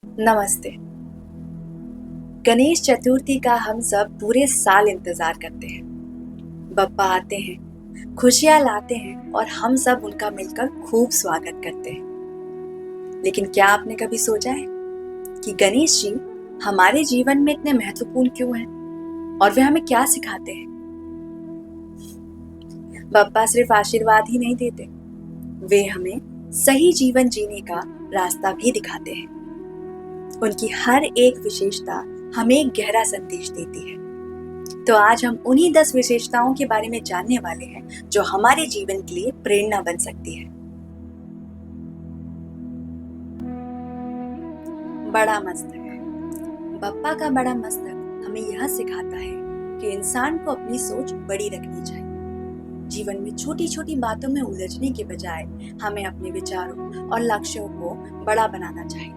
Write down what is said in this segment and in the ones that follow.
नमस्ते। गणेश चतुर्थी का हम सब पूरे साल इंतजार करते हैं। बप्पा आते हैं, खुशियां लाते हैं और हम सब उनका मिलकर खूब स्वागत करते हैं। लेकिन क्या आपने कभी सोचा है कि गणेश जी हमारे जीवन में इतने महत्वपूर्ण क्यों हैं और वे हमें क्या सिखाते हैं? बप्पा सिर्फ आशीर्वाद ही नहीं देते, वे हमें सही जीवन जीने का रास्ता भी दिखाते हैं। उनकी हर एक विशेषता हमें एक गहरा संदेश देती है। तो आज हम उन्हीं 10 विशेषताओं के बारे में जानने वाले हैं जो हमारे जीवन के लिए प्रेरणा बन सकती है। बड़ा मस्तक। बप्पा का बड़ा मस्तक हमें यह सिखाता है कि इंसान को अपनी सोच बड़ी रखनी चाहिए। जीवन में छोटी छोटी बातों में उलझने के बजाय हमें अपने विचारों और लक्ष्यों को बड़ा बनाना चाहिए।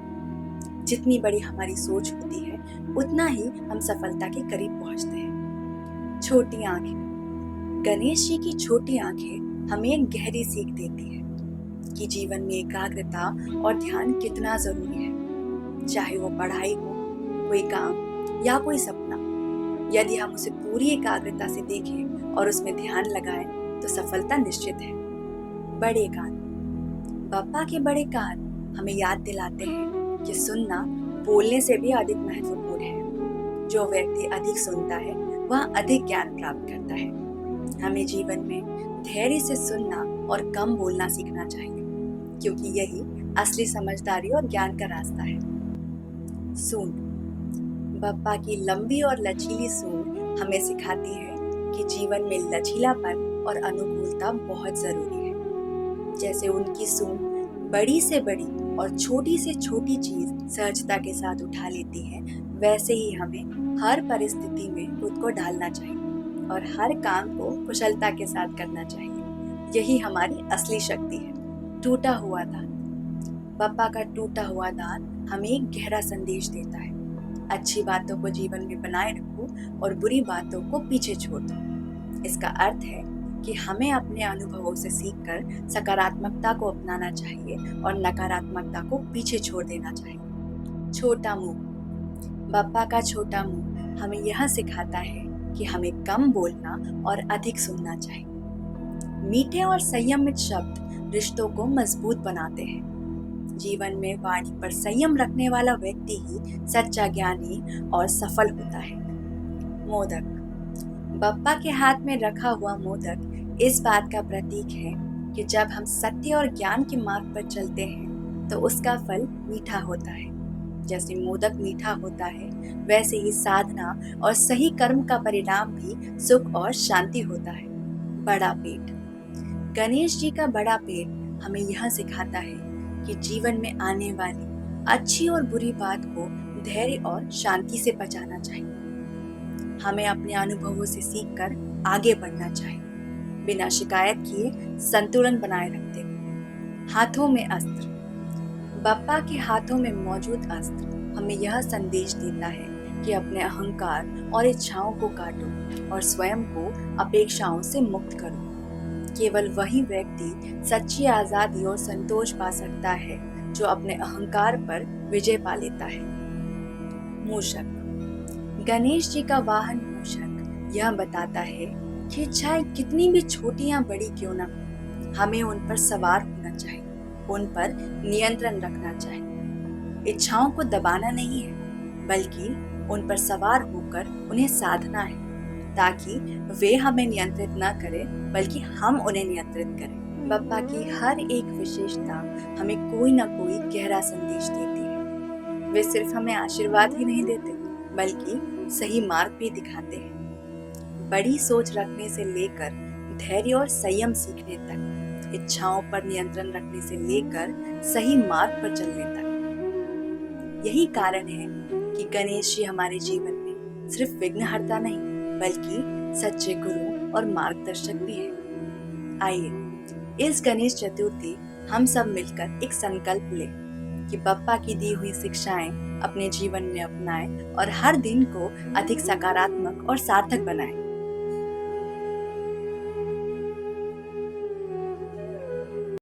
जितनी बड़ी हमारी सोच होती है, उतना ही हम सफलता के करीब पहुंचते हैं। छोटी आंखें। गणेश जी की छोटी आंखें हमें एक गहरी सीख देती है कि जीवन में एकाग्रता और ध्यान कितना जरूरी है। चाहे वो पढ़ाई हो, कोई काम या कोई सपना, यदि हम उसे पूरी एकाग्रता से देखें और उसमें ध्यान लगाएं तो सफलता निश्चित है। बड़े कान। बप्पा के बड़े कान हमें याद दिलाते हैं कि सुनना बोलने से भी अधिक महत्वपूर्ण है। जो व्यक्ति अधिक सुनता है वह अधिक ज्ञान प्राप्त करता है। हमें जीवन में धैर्य से सुनना और कम बोलना सीखना चाहिए, क्योंकि यही असली समझदारी और ज्ञान का रास्ता है। सूंड। बप्पा की लंबी और लचीली सूंड हमें सिखाती है कि जीवन में लचीलापन और अनुकूलता बहुत जरूरी है। जैसे उनकी सूंड बड़ी से बड़ी और छोटी से छोटी चीज सहजता के साथ उठा लेती है, वैसे ही हमें हर परिस्थिति में खुद को ढालना चाहिए और हर काम को कुशलता के साथ करना चाहिए। यही हमारी असली शक्ति है। टूटा हुआ दांत। बप्पा का टूटा हुआ दांत हमें एक गहरा संदेश देता है। अच्छी बातों को जीवन में बनाए रखो और बुरी बातों को पीछे छोड़ दो। इसका अर्थ है कि हमें अपने अनुभवों से सीखकर सकारात्मकता को अपनाना चाहिए और नकारात्मकता को पीछे छोड़ देना चाहिए। छोटा मुंह। बप्पा का छोटा मुंह हमें यह सिखाता है कि हमें कम बोलना और अधिक सुनना चाहिए। मीठे और संयमित शब्द रिश्तों को मजबूत बनाते हैं। जीवन में वाणी पर संयम रखने वाला व्यक्ति ही सच्चा ज्ञानी और सफल होता है। मोदक। बप्पा के हाथ में रखा हुआ मोदक इस बात का प्रतीक है कि जब हम सत्य और ज्ञान के मार्ग पर चलते हैं तो उसका फल मीठा होता है। जैसे मोदक मीठा होता है, वैसे ही साधना और सही कर्म का परिणाम भी सुख और शांति होता है। बड़ा पेट। गणेश जी का बड़ा पेट हमें यह सिखाता है कि जीवन में आने वाली अच्छी और बुरी बात को धैर्य और शांति से पचाना चाहिए। हमें अपने अनुभवों से सीखकर आगे बढ़ना चाहिए, बिना शिकायत किए संतुलन बनाए रखते हुए। हाथों में अस्त्र। बप्पा के हाथों में मौजूद अस्त्र हमें यह संदेश देता है कि अपने अहंकार और इच्छाओं को काटो और स्वयं को अपेक्षाओं से मुक्त करो। केवल वही व्यक्ति सच्ची आजादी और संतोष पा सकता है जो अपने अहंकार पर विजय पा लेता है। मूषक। गणेश जी का वाहन मूषक यह बताता है कि इच्छाएं कितनी भी छोटी या बड़ी क्यों ना, हमें उन पर सवार होना चाहिए, उन पर नियंत्रण रखना चाहिए। इच्छाओं को दबाना नहीं है, बल्कि उन पर सवार होकर उन्हें साधना है, ताकि वे हमें नियंत्रित न करें बल्कि हम उन्हें नियंत्रित करें। बप्पा की हर एक विशेषता हमें कोई न कोई गहरा संदेश देती है। वे सिर्फ हमें आशीर्वाद ही नहीं देते, बल्कि सही मार्ग भी दिखाते हैं। बड़ी सोच रखने से लेकर धैर्य और संयम सीखने तक, इच्छाओं पर नियंत्रण रखने से लेकर सही मार्ग पर चलने तक। यही कारण है कि गणेश जी हमारे जीवन में सिर्फ विघ्नहर्ता नहीं, बल्कि सच्चे गुरु और मार्गदर्शक भी हैं। आइए इस गणेश चतुर्थी हम सब मिलकर एक संकल्प लें कि बप्पा की दी हुई शिक्षाएं अपने जीवन में अपनाएं और हर दिन को अधिक सकारात्मक और सार्थक बनाएं।